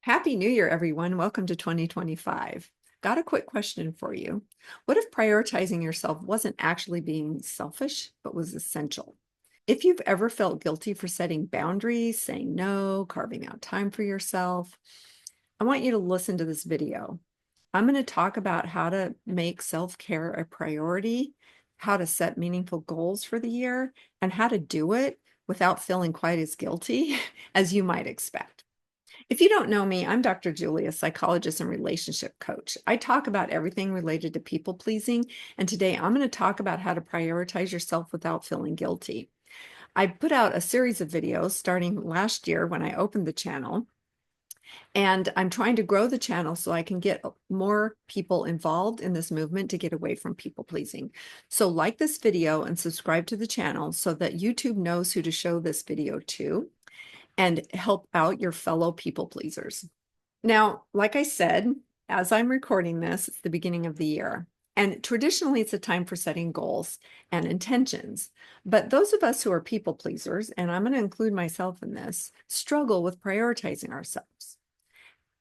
Happy New Year, everyone. Welcome to 2025. Got a quick question for you. What if prioritizing yourself wasn't actually being selfish, but was essential? If you've ever felt guilty for setting boundaries, saying no, carving out time for yourself, I want you to listen to this video. I'm going to talk about how to make self-care a priority, how to set meaningful goals for the year, and how to do it without feeling quite as guilty as you might expect. If you don't know me, I'm Dr. Julia, psychologist and relationship coach. I talk about everything related to people pleasing, and today I'm going to talk about how to prioritize yourself without feeling guilty. I put out a series of videos starting last year when I opened the channel, and I'm trying to grow the channel so I can get more people involved in this movement to get away from people pleasing. So like this video and subscribe to the channel so that YouTube knows who to show this video to and help out your fellow people pleasers. Now, like I said, as I'm recording this, it's the beginning of the year. And traditionally, it's a time for setting goals and intentions. But those of us who are people pleasers, and I'm going to include myself in this, struggle with prioritizing ourselves.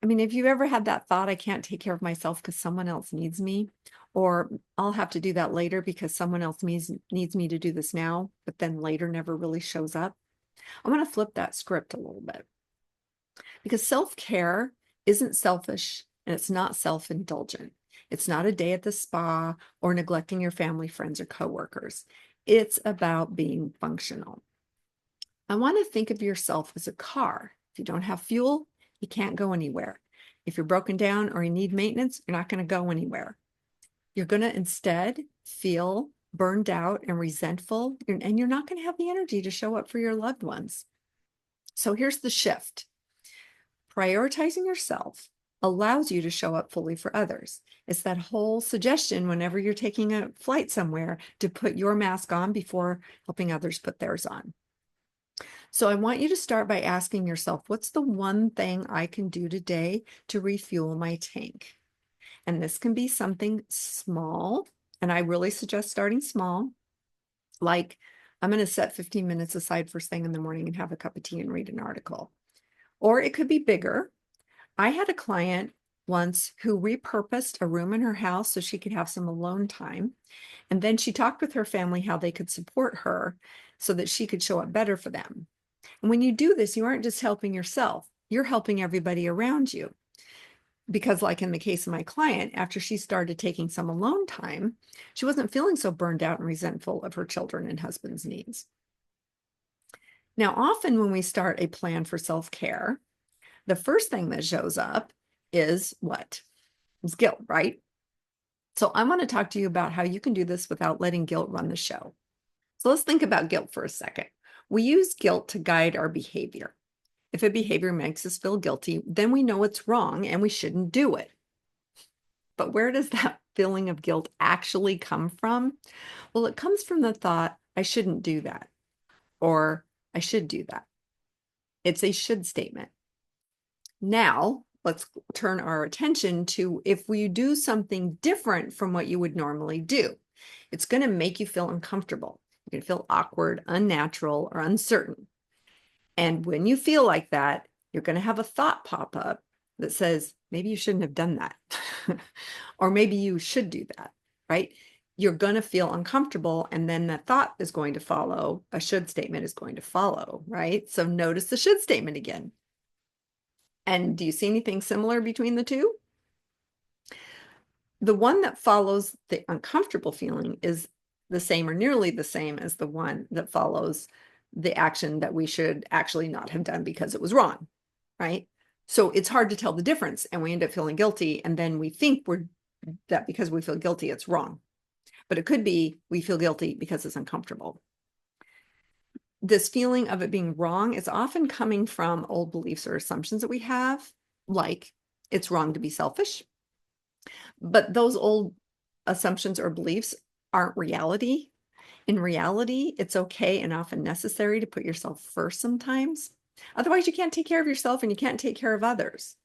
I mean, if you've ever had that thought, I can't take care of myself because someone else needs me, or I'll have to do that later because someone else needs me to do this now, but then later never really shows up. I want to flip that script a little bit because self-care isn't selfish and it's not self-indulgent. It's not a day at the spa or neglecting your family, friends, or coworkers. It's about being functional. I want to think of yourself as a car. If you don't have fuel, you can't go anywhere. If you're broken down or you need maintenance, you're not going to go anywhere. You're going to instead feel burned out and resentful, and you're not going to have the energy to show up for your loved ones. So here's the shift. Prioritizing yourself allows you to show up fully for others. It's that whole suggestion whenever you're taking a flight somewhere to put your mask on before helping others put theirs on. So I want you to start by asking yourself, what's the one thing I can do today to refuel my tank? And this can be something small, and I really suggest starting small, like I'm going to set 15 minutes aside first thing in the morning and have a cup of tea and read an article. Or it could be bigger. I had a client once who repurposed a room in her house so she could have some alone time. And then she talked with her family how they could support her so that she could show up better for them. And when you do this, you aren't just helping yourself, you're helping everybody around you. Because like in the case of my client, after she started taking some alone time, she wasn't feeling so burned out and resentful of her children and husband's needs. Now, often when we start a plan for self-care, the first thing that shows up is what? It's guilt, right? So I want to talk to you about how you can do this without letting guilt run the show. So let's think about guilt for a second. We use guilt to guide our behavior. If a behavior makes us feel guilty, then we know it's wrong and we shouldn't do it. But where does that feeling of guilt actually come from? Well, it comes from the thought, I shouldn't do that, or I should do that. It's a should statement. Now, let's turn our attention to if we do something different from what you would normally do. It's going to make you feel uncomfortable. You're going to feel awkward, unnatural, or uncertain. And when you feel like that, you're going to have a thought pop up that says, maybe you shouldn't have done that. Or maybe you should do that, right? You're going to feel uncomfortable, and then that thought is going to follow. A should statement is going to follow, right? So notice the should statement again. And do you see anything similar between the two? The one that follows the uncomfortable feeling is the same or nearly the same as the one that follows the action that we should actually not have done because it was wrong, right? So it's hard to tell the difference, and we end up feeling guilty, and then we think that because we feel guilty, it's wrong. But it could be we feel guilty because it's uncomfortable. This feeling of it being wrong is often coming from old beliefs or assumptions that we have, like it's wrong to be selfish. But those old assumptions or beliefs aren't reality. In reality, it's okay and often necessary to put yourself first sometimes. Otherwise, you can't take care of yourself and you can't take care of others.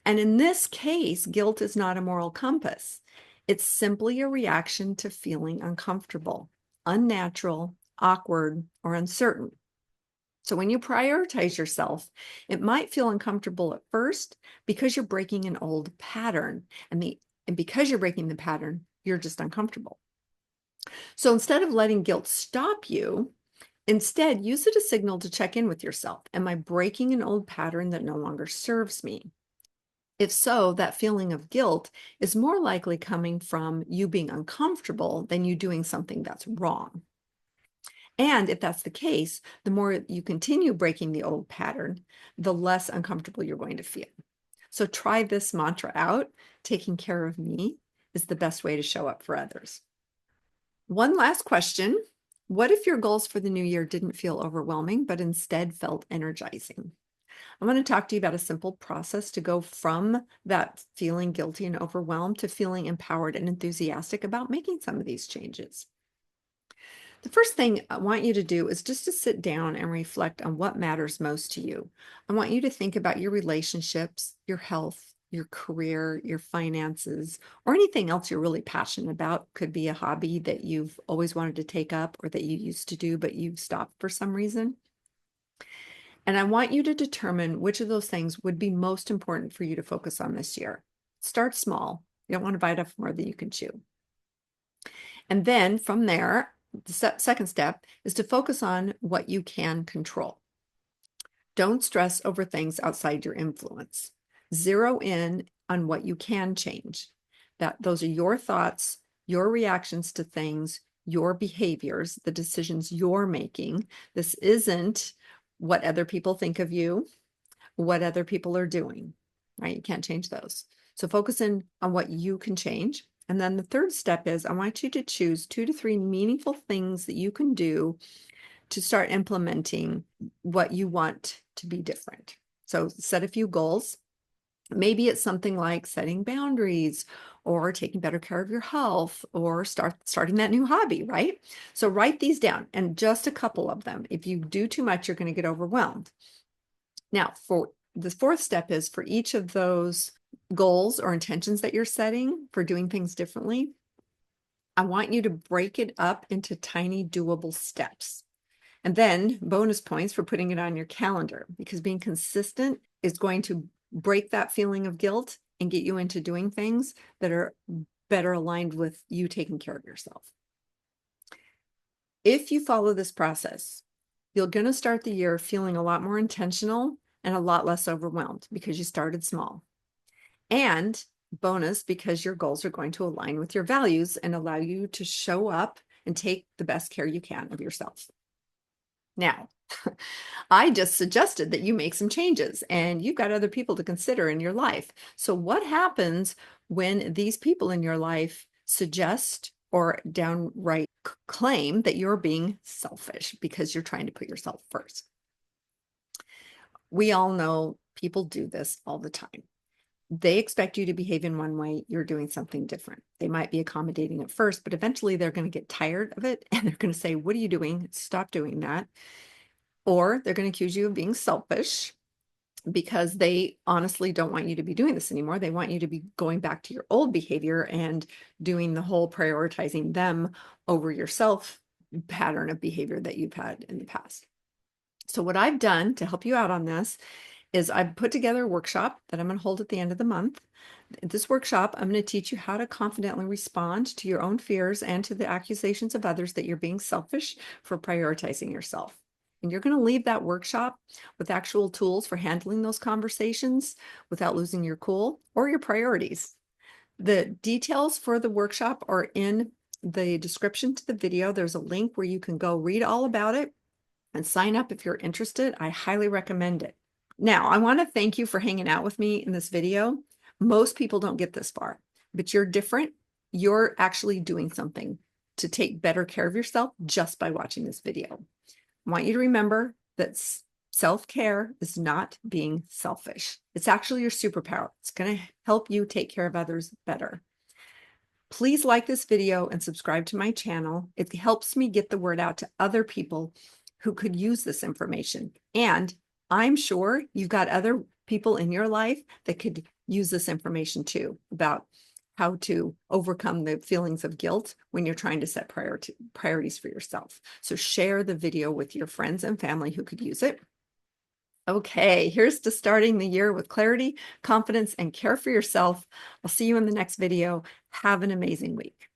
And in this case, guilt is not a moral compass. It's simply a reaction to feeling uncomfortable, unnatural, awkward, or uncertain. So when you prioritize yourself, it might feel uncomfortable at first because you're breaking an old pattern. And because you're breaking the pattern, you're just uncomfortable. So instead of letting guilt stop you, instead use it as a signal to check in with yourself. Am I breaking an old pattern that no longer serves me? If so, that feeling of guilt is more likely coming from you being uncomfortable than you doing something that's wrong. And if that's the case, the more you continue breaking the old pattern, the less uncomfortable you're going to feel. So try this mantra out. Taking care of me is the best way to show up for others. One last question. What if your goals for the new year didn't feel overwhelming, but instead felt energizing? I want to talk to you about a simple process to go from that feeling guilty and overwhelmed to feeling empowered and enthusiastic about making some of these changes. The first thing I want you to do is just to sit down and reflect on what matters most to you. I want you to think about your relationships, your health, your career, your finances, or anything else you're really passionate about. Could be a hobby that you've always wanted to take up or that you used to do, but you've stopped for some reason. And I want you to determine which of those things would be most important for you to focus on this year. Start small. You don't want to bite off more than you can chew. And then from there, the second step is to focus on what you can control. Don't stress over things outside your influence. Zero in on what you can change. Those are your thoughts, your reactions to things, your behaviors, the decisions you're making. This isn't what other people think of you, what other people are doing, right? You can't change those. So focus in on what you can change. And then the third step is I want you to choose 2 to 3 meaningful things that you can do to start implementing what you want to be different. So set a few goals. Maybe it's something like setting boundaries or taking better care of your health or starting that new hobby, right? So write these down and just a couple of them. If you do too much, you're going to get overwhelmed. Now, for the fourth step is for each of those goals or intentions that you're setting for doing things differently, I want you to break it up into tiny doable steps. And then bonus points for putting it on your calendar, because being consistent is going to break that feeling of guilt and get you into doing things that are better aligned with you taking care of yourself. If you follow this process, you're going to start the year feeling a lot more intentional and a lot less overwhelmed because you started small. And bonus, because your goals are going to align with your values and allow you to show up and take the best care you can of yourself. Now, I just suggested that you make some changes and you've got other people to consider in your life. So what happens when these people in your life suggest or downright claim that you're being selfish because you're trying to put yourself first? We all know people do this all the time. They expect you to behave in one way, you're doing something different. They might be accommodating at first, but eventually they're going to get tired of it and they're going to say, "What are you doing? Stop doing that." Or they're going to accuse you of being selfish because they honestly don't want you to be doing this anymore. They want you to be going back to your old behavior and doing the whole prioritizing them over yourself pattern of behavior that you've had in the past. So what I've done to help you out on this is I've put together a workshop that I'm going to hold at the end of the month. This workshop, I'm going to teach you how to confidently respond to your own fears and to the accusations of others that you're being selfish for prioritizing yourself. And you're going to leave that workshop with actual tools for handling those conversations without losing your cool or your priorities. The details for the workshop are in the description to the video. There's a link where you can go read all about it and sign up if you're interested. I highly recommend it. Now, I want to thank you for hanging out with me in this video. Most people don't get this far, but you're different. You're actually doing something to take better care of yourself just by watching this video. I want you to remember that self-care is not being selfish. It's actually your superpower. It's going to help you take care of others better. Please like this video and subscribe to my channel. It helps me get the word out to other people who could use this information. And I'm sure you've got other people in your life that could use this information too about how to overcome the feelings of guilt when you're trying to set priorities for yourself. So share the video with your friends and family who could use it. Okay, here's to starting the year with clarity, confidence, and care for yourself. I'll see you in the next video. Have an amazing week.